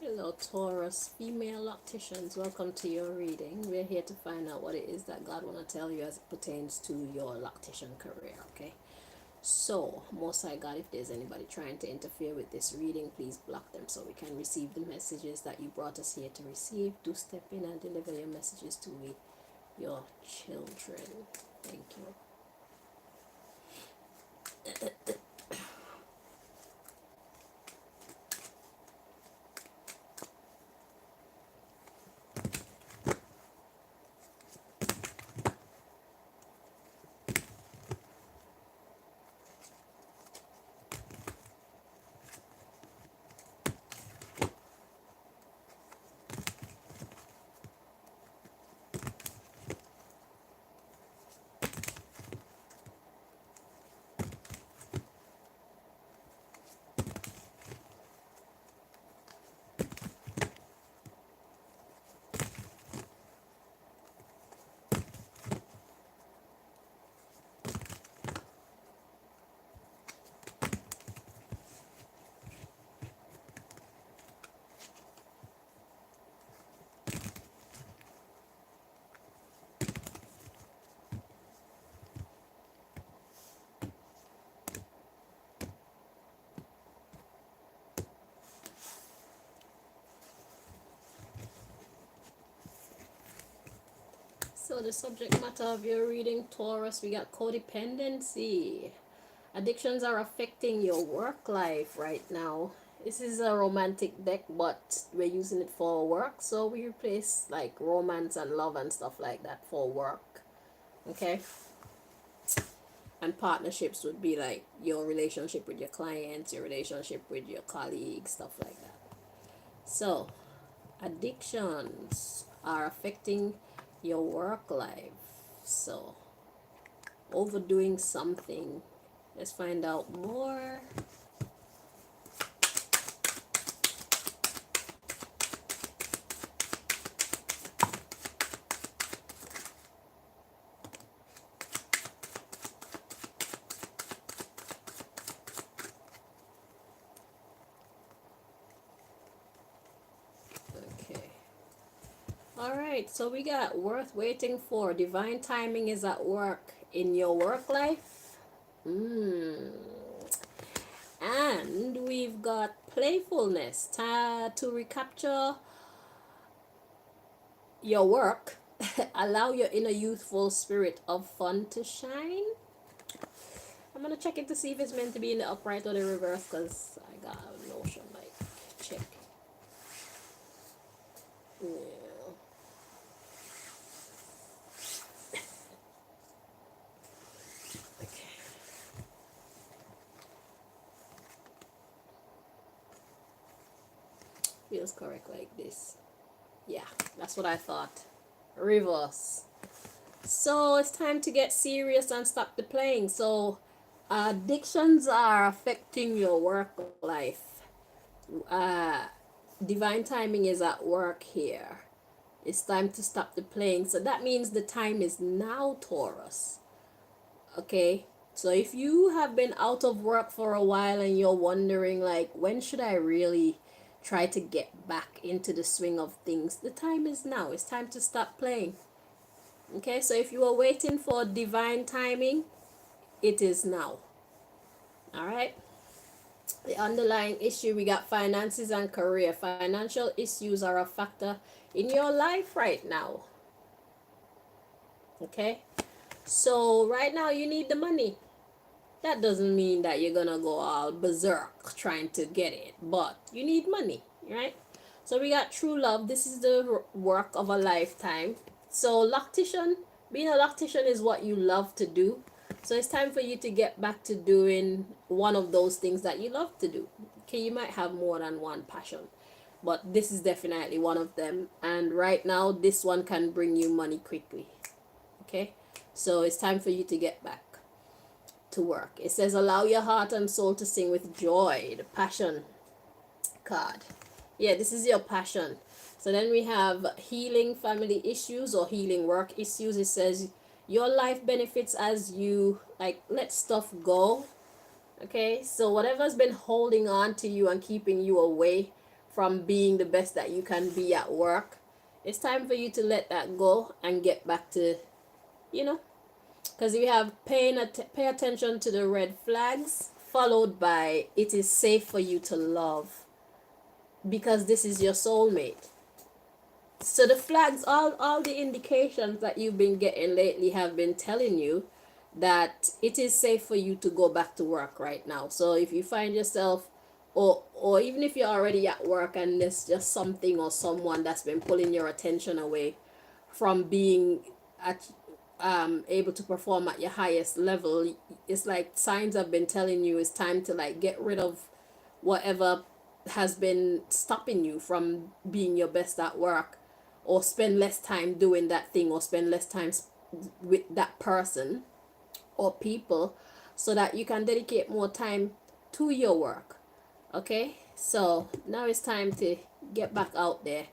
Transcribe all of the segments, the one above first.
Hello, Taurus, female locticians. Welcome to your reading. We're here to find out what it is that God want to tell you as it pertains to your loctician career, okay? So, Most High God, if there's anybody trying to interfere with this reading, please block them so we can receive the messages that you brought us here to receive. Do step in and deliver your messages to your children. Thank you. So the subject matter of your reading, Taurus, we got codependency. Addictions are affecting your work life right now. This is a romantic deck, but we're using it for work, so we replace like romance and love and stuff like that for work. Okay? And partnerships would be like your relationship with your clients, your relationship with your colleagues, stuff like that. So, addictions are affecting your work life. So, overdoing something. Let's find out more. Okay. Alright, so we got worth waiting for. Divine timing is at work in your work life. And we've got playfulness to recapture your work. Allow your inner youthful spirit of fun to shine. I'm gonna check it to see if it's meant to be in the upright or the reverse, because I got a notion like check. Yeah. Okay. Feels correct like this. Yeah, that's what I thought. Reverse. So it's time to get serious and stop the playing. So addictions are affecting your work life. Uh, Divine timing is at work here. It's time to stop the playing. So that means the time is now, Taurus. Okay? So if you have been out of work for a while and you're wondering like when should I really try to get back into the swing of things, the time is now. It's time to stop playing. Okay? So if you are waiting for divine timing, it is now. All right? The underlying issue, we got finances and career. Financial issues are a factor in your life right now. Okay? So right now you need the money. That doesn't mean that you're gonna go all berserk trying to get it, but you need money, right? So we got true love. This is the work of a lifetime. So loctician, being a loctician is what you love to do. So it's time for you to get back to doing one of those things that you love to do. Okay, you might have more than one passion, but this is definitely one of them. And right now, this one can bring you money quickly. Okay, so it's time for you to get back to work. It says, allow your heart and soul to sing with joy. The passion card. Yeah, this is your passion. So then we have healing family issues or healing work issues. It says your life benefits as you like let stuff go. Okay, so whatever's been holding on to you and keeping you away from being the best that you can be at work, it's time for you to let that go and get back to, you know, because you have pay attention to the red flags, followed by it is safe for you to love because this is your soulmate. So the flags, all the indications that you've been getting lately have been telling you that it is safe for you to go back to work right now. So if you find yourself, or even if you're already at work and there's just something or someone that's been pulling your attention away from being at able to perform at your highest level, it's like signs have been telling you it's time to like get rid of whatever has been stopping you from being your best at work, or spend less time doing that thing, or spend less time with that person or people, so that you can dedicate more time to your work. Okay, so now it's time to get back out there,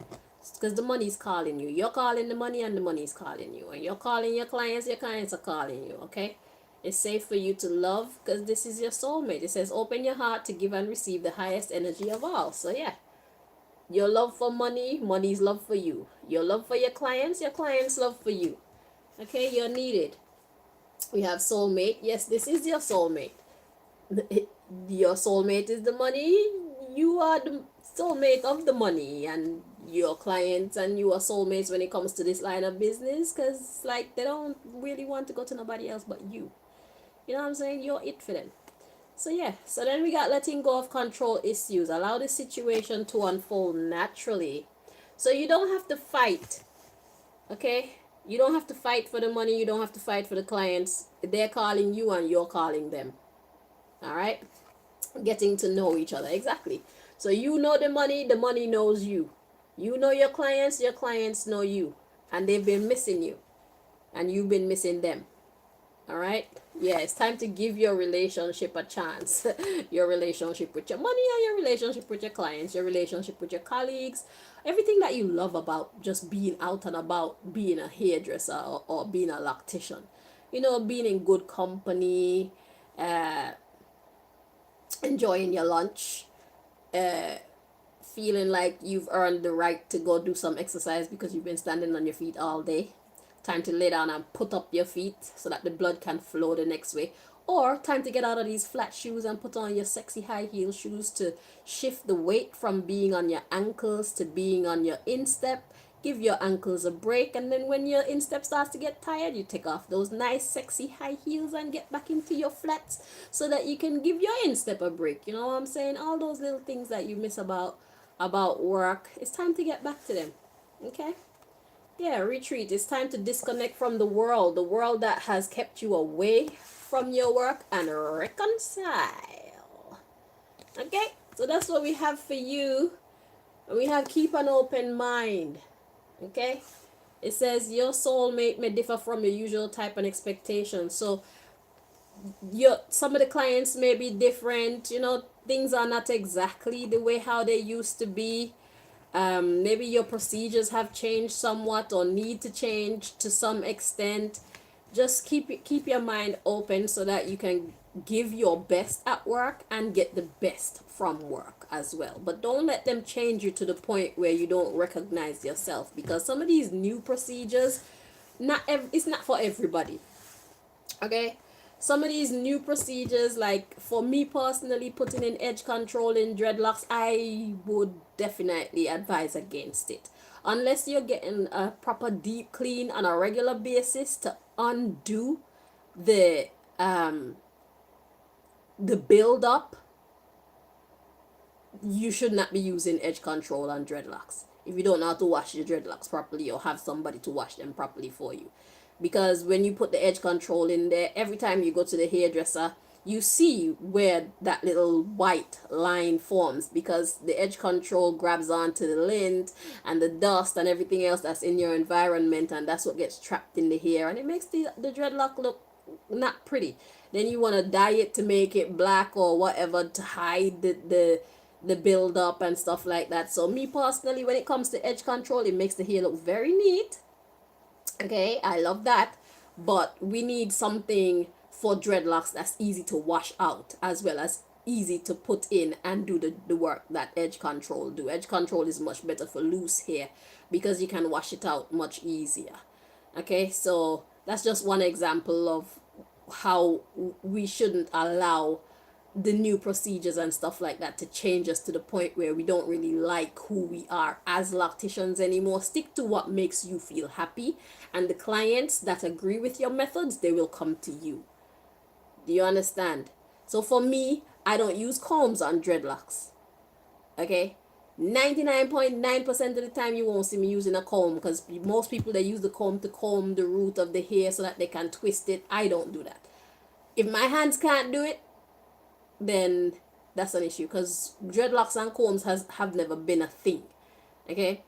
because the money's calling you. You're calling the money and the money's calling you, and you're calling your clients are calling you. Okay, it's safe for you to love because this is your soulmate. It says open your heart to give and receive the highest energy of all. So yeah, your love for money, money's love for you. Your love for your clients love for you. Okay, you're needed. We have soulmate. Yes, this is your soulmate. Your soulmate is the money. You are the soulmate of the money, and your clients and you are soulmates when it comes to this line of business, because like they don't really want to go to nobody else but you. You know what I'm saying? You're it for them. So yeah, so then we got letting go of control issues. Allow the situation to unfold naturally. So you don't have to fight. Okay? You don't have to fight for the money. You don't have to fight for the clients. They're calling you and you're calling them. All right? Getting to know each other. Exactly. So you know the money knows you. You know your clients know you. And they've been missing you. And you've been missing them. All right? Yeah, it's time to give your relationship a chance. Your relationship with your money, and your relationship with your clients, your relationship with your colleagues, everything that you love about just being out and about, being a hairdresser, or being a loctician. You know, being in good company, enjoying your lunch, feeling like you've earned the right to go do some exercise because you've been standing on your feet all day. Time to lay down and put up your feet so that the blood can flow the next way. Or time to get out of these flat shoes and put on your sexy high heel shoes to shift the weight from being on your ankles to being on your instep. Give your ankles a break, and then when your instep starts to get tired, you take off those nice sexy high heels and get back into your flats so that you can give your instep a break. You know what I'm saying? All those little things that you miss about work, it's time to get back to them. Okay? Yeah, retreat. It's time to disconnect from the world that has kept you away from your work, and reconcile. Okay? So that's what we have for you. We have keep an open mind. Okay? It says your soulmate may differ from your usual type and expectation. So some of the clients may be different. You know, things are not exactly the way how they used to be. Maybe your procedures have changed somewhat or need to change to some extent. Just keep your mind open so that you can give your best at work and get the best from work as well. But don't let them change you to the point where you don't recognize yourself, because some of these new procedures, it's not for everybody. Okay? Some of these new procedures, like for me personally, putting in edge control in dreadlocks, I would definitely advise against it. Unless you're getting a proper deep clean on a regular basis to undo the build up, you should not be using edge control on dreadlocks if you don't know how to wash your dreadlocks properly or have somebody to wash them properly for you. Because when you put the edge control in there, every time you go to the hairdresser, you see where that little white line forms, because the edge control grabs onto the lint and the dust and everything else that's in your environment, and that's what gets trapped in the hair, and it makes the dreadlock look not pretty. Then you want to dye it to make it black or whatever to hide the build up and stuff like that. So me personally, when it comes to edge control, it makes the hair look very neat. Okay, I love that. But we need something for dreadlocks that's easy to wash out, as well as easy to put in and do the work that edge control do. Edge control is much better for loose hair because you can wash it out much easier. Okay, so that's just one example of how we shouldn't allow the new procedures and stuff like that to change us to the point where we don't really like who we are as locticians anymore. Stick to what makes you feel happy, and the clients that agree with your methods, they will come to you. Do you understand? So for me, I don't use combs on dreadlocks. Okay? 99.9% of the time you won't see me using a comb, because most people, they use the comb to comb the root of the hair so that they can twist it. I don't do that. If my hands can't do it, then that's an issue, because dreadlocks and combs have never been a thing. Okay?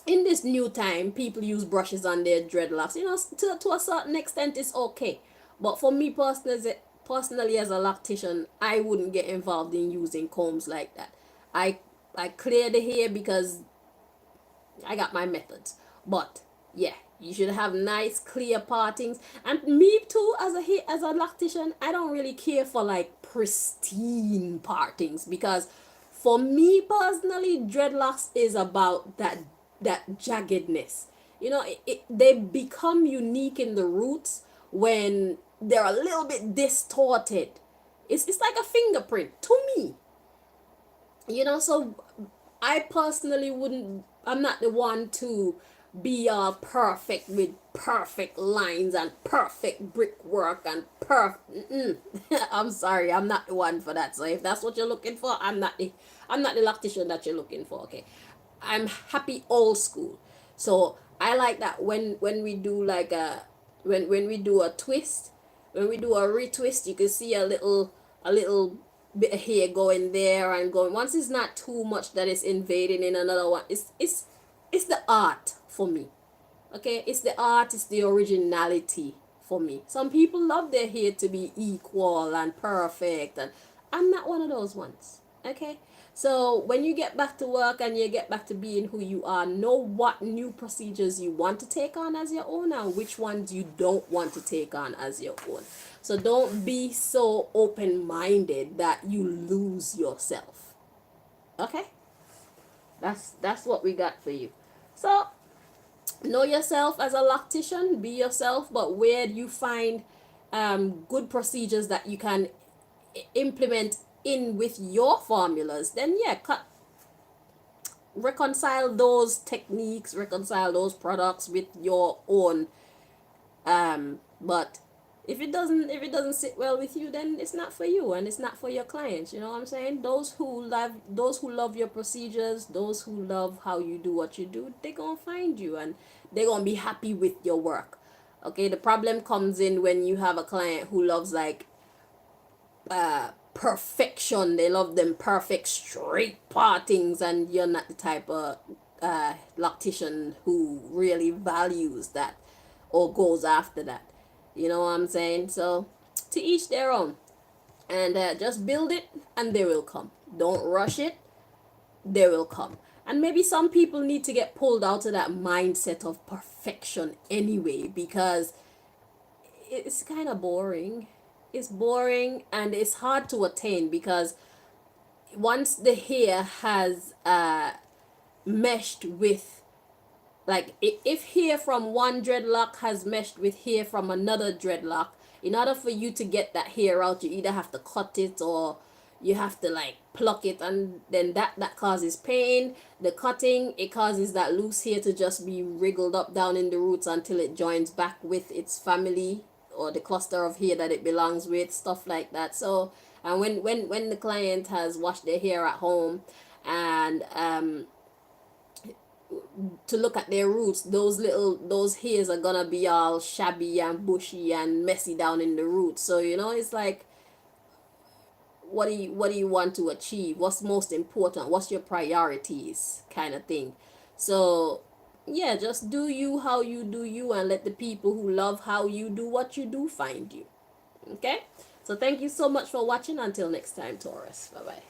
In this new time, people use brushes on their dreadlocks. You know, to a certain extent, it's okay. But for me personally as a loctician, I wouldn't get involved in using combs like that. I clear the hair because I got my methods. But yeah, you should have nice clear partings. And me too, as a loctician, I don't really care for like pristine partings, because for me personally, dreadlocks is about that jaggedness. You know, they become unique in the roots when they're a little bit distorted. It's like a fingerprint to me. You know, so I personally wouldn't, I'm not the one to be all perfect with perfect lines and perfect brickwork and I'm sorry, I'm not the one for that. So if that's what you're looking for, I'm not the loctician that you're looking for. Okay, I'm happy old school. So I like that when we do like a when we do a twist, when we do a retwist, you can see a little bit of hair going there and going. Once it's not too much that is invading in another one, it's the art for me. Okay, it's the art, it's the originality for me. Some people love their hair to be equal and perfect, and I'm not one of those ones. Okay, so when you get back to work and you get back to being who you are, know what new procedures you want to take on as your own and which ones you don't want to take on as your own. So don't be so open-minded that you lose yourself. Okay, that's what we got for you. So know yourself as a loctician, be yourself, but where you find good procedures that you can implement in with your formulas, then yeah, reconcile those techniques, reconcile those products with your own. But if it doesn't sit well with you, then it's not for you and it's not for your clients. You know what I'm saying? Those who love your procedures, those who love how you do what you do, they're gonna find you and they're gonna be happy with your work. Okay, the problem comes in when you have a client who loves like perfection. They love them perfect straight partings, and you're not the type of loctician who really values that or goes after that. You know what I'm saying? So to each their own, and just build it and they will come. Don't rush it, they will come. And maybe some people need to get pulled out of that mindset of perfection anyway, because it's kind of boring. It's boring and it's hard to attain, because once the hair has meshed with, like if hair from one dreadlock has meshed with hair from another dreadlock, in order for you to get that hair out, you either have to cut it or you have to like pluck it, and then that causes pain. The cutting, it causes that loose hair to just be wriggled up down in the roots until it joins back with its family or the cluster of hair that it belongs with, stuff like that. So and when the client has washed their hair at home and to look at their roots, those hairs are gonna be all shabby and bushy and messy down in the roots. So you know, it's like, what do you want to achieve? What's most important? What's your priorities, kind of thing. So yeah, just do you how you do you, and let the people who love how you do what you do find you. Okay, so thank you so much for watching. Until next time, Taurus. Bye bye.